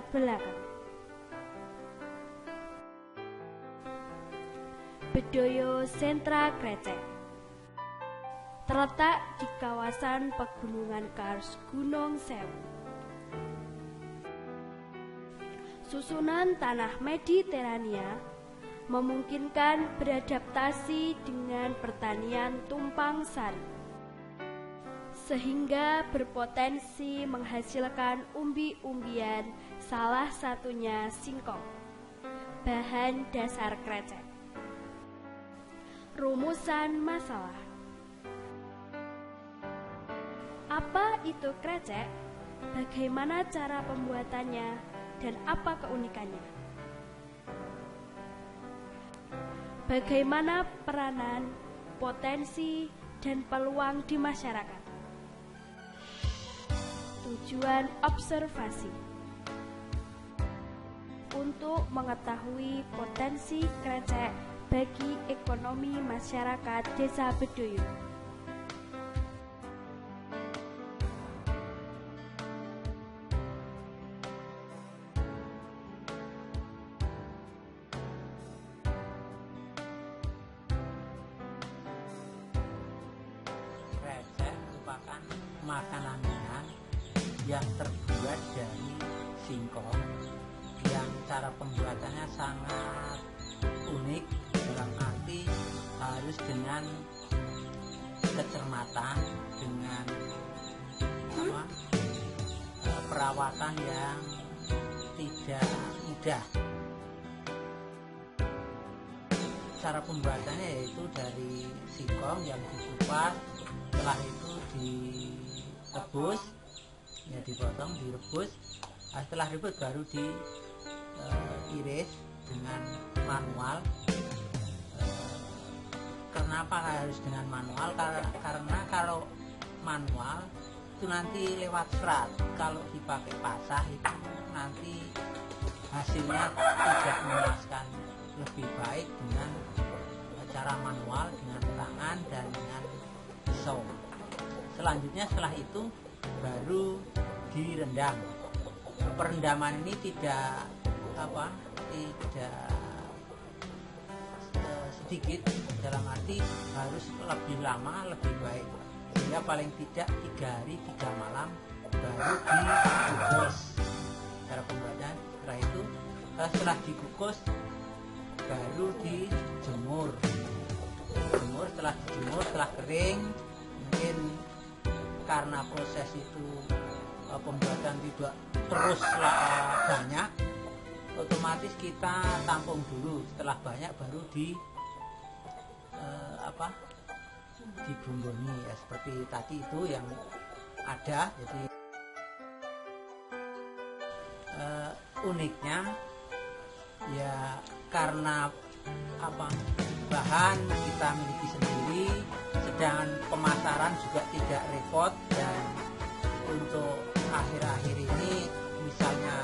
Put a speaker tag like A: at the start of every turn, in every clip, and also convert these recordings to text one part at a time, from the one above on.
A: belakang. Bedoyo Sentra Krecek terletak di kawasan Pegunungan Kars Gunung Sewu. Susunan tanah Mediterania memungkinkan beradaptasi dengan pertanian tumpang sari, sehingga berpotensi menghasilkan umbi-umbian, salah satunya singkong, bahan dasar krecek. Rumusan masalah. Apa itu krecek? Bagaimana cara pembuatannya? Dan apa keunikannya? Bagaimana peranan, potensi, dan peluang di masyarakat? Tujuan observasi untuk mengetahui potensi krecek bagi ekonomi masyarakat Desa Bedoyo.
B: Krecek merupakan makanan yang terbuat dari singkong, yang cara pembuatannya sangat unik, dalam arti harus dengan kecermatan, dengan perawatan yang tidak mudah. Cara pembuatannya yaitu dari singkong yang dikupas, setelah itu direbus, ya dipotong, direbus. Setelah rebus baru diiris dengan manual. Kenapa harus dengan manual? Karena kalau manual itu nanti lewat serat. Kalau dipakai pasah itu nanti hasilnya tidak memuaskan. Lebih baik dengan cara manual, dengan tangan dan dengan pisau. Selanjutnya setelah itu baru direndam. Perendaman ini tidak sedikit, dalam arti harus lebih lama, lebih baik, sehingga paling tidak 3 hari 3 malam baru dikukus. Cara pembuatan setelah itu, setelah dikukus baru dijemur. Setelah dijemur, setelah kering, mungkin karena proses itu pembuatan tidak terus banyak, otomatis kita tampung dulu. Setelah banyak baru dibumbuni, ya seperti tadi itu yang ada. Jadi uniknya ya karena bahan kita miliki sendiri, sedangkan pemasaran juga tidak repot, dan untuk akhir-akhir ini misalnya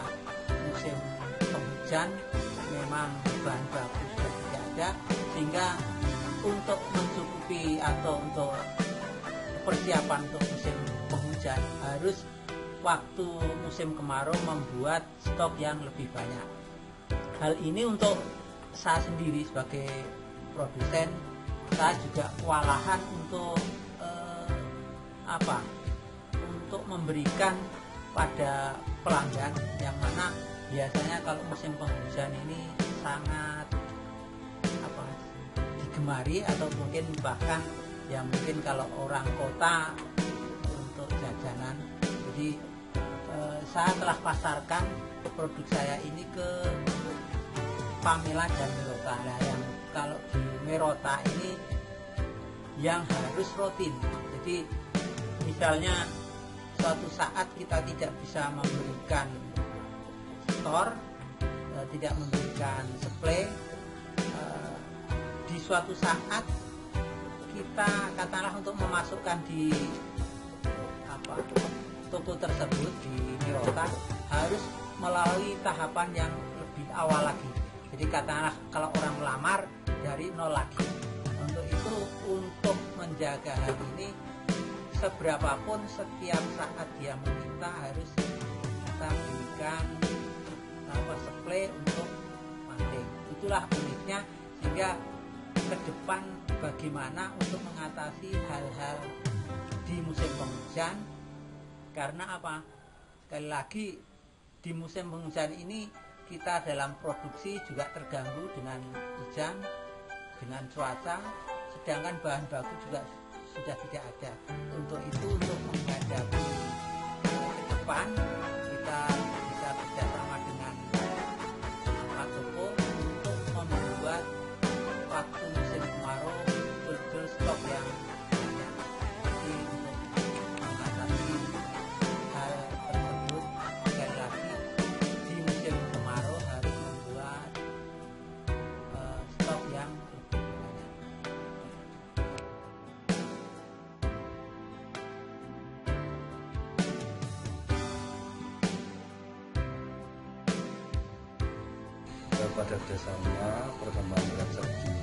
B: musim penghujan memang bahan baku sudah tidak ada, sehingga untuk mencukupi atau untuk persiapan untuk musim penghujan harus waktu musim kemarau membuat stok yang lebih banyak. Hal ini untuk saya sendiri sebagai produsen, saya juga kewalahan untuk untuk memberikan pada pelanggan, yang mana biasanya kalau musim penghujan ini sangat digemari, atau mungkin bahkan ya mungkin kalau orang kota untuk jajanan. Jadi saya telah pasarkan produk saya ini ke Pamela dan Merota. Nah, yang kalau di Merota ini yang harus rutin. Jadi misalnya suatu saat kita tidak bisa memberikan store, tidak memberikan supply, di suatu saat kita katakanlah untuk memasukkan di toko tersebut di Merota harus melalui tahapan yang lebih awal lagi. Jadi katakanlah kalau orang melamar dari nol lagi. Untuk itu, untuk menjaga hal ini, seberapapun setiap saat dia meminta harus kita berikan supply untuk mancing. Itulah uniknya, sehingga ke depan bagaimana untuk mengatasi hal-hal di musim penghujan. Karena apa? Sekali lagi, di musim penghujan ini kita dalam produksi juga terganggu dengan hujan, dengan cuaca, sedangkan bahan baku juga sudah tidak ada. Untuk itu, untuk menghadapi ke depan, kita bisa bekerjasama dengan Pak Toko untuk membuat waktu musim kemarau betul-betul stok yang banyak. Jadi untuk mengatasi hal tersebut, sekali lagi di musim kemarau harus membuat stok yang lebih banyak.
C: Pada dasarnya perkembangan krecek di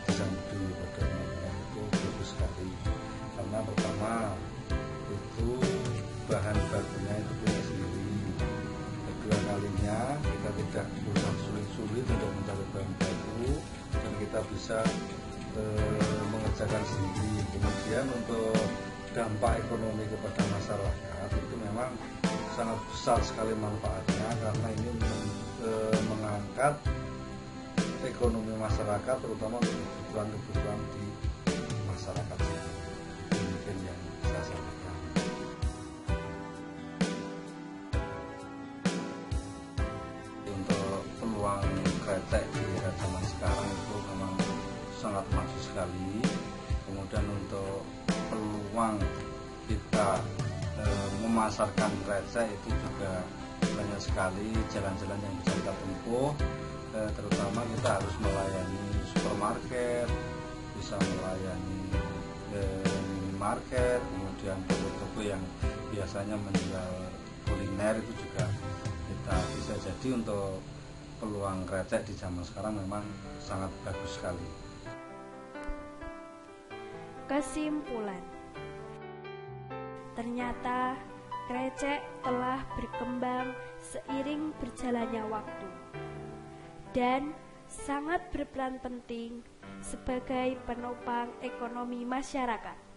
C: desa Mudu pada umumnya itu bagus sekali, karena pertama itu bahan bakunya itu punya sendiri, kedua kalinya kita tidak usah sulit-sulit untuk mencari bahan baku dan kita bisa mengerjakan sendiri. Kemudian untuk dampak ekonomi kepada masyarakat itu memang sangat besar sekali manfaatnya, karena ini mengangkat ekonomi masyarakat, terutama untuk kebutuhan di masyarakat. Mungkin yang saya sampaikan. Untuk peluang krecek di era zaman sekarang itu memang sangat maju sekali. Kemudian untuk peluang kita memasarkan krecek itu juga banyak sekali jalan-jalan yang bisa kita tempuh, terutama kita harus melayani supermarket, bisa melayani minimarket, kemudian toko-toko yang biasanya menjual kuliner itu juga kita bisa. Jadi untuk peluang krecek di zaman sekarang memang sangat bagus sekali.
A: Kesimpulan, ternyata krecek telah berkembang seiring berjalannya waktu dan sangat berperan penting sebagai penopang ekonomi masyarakat.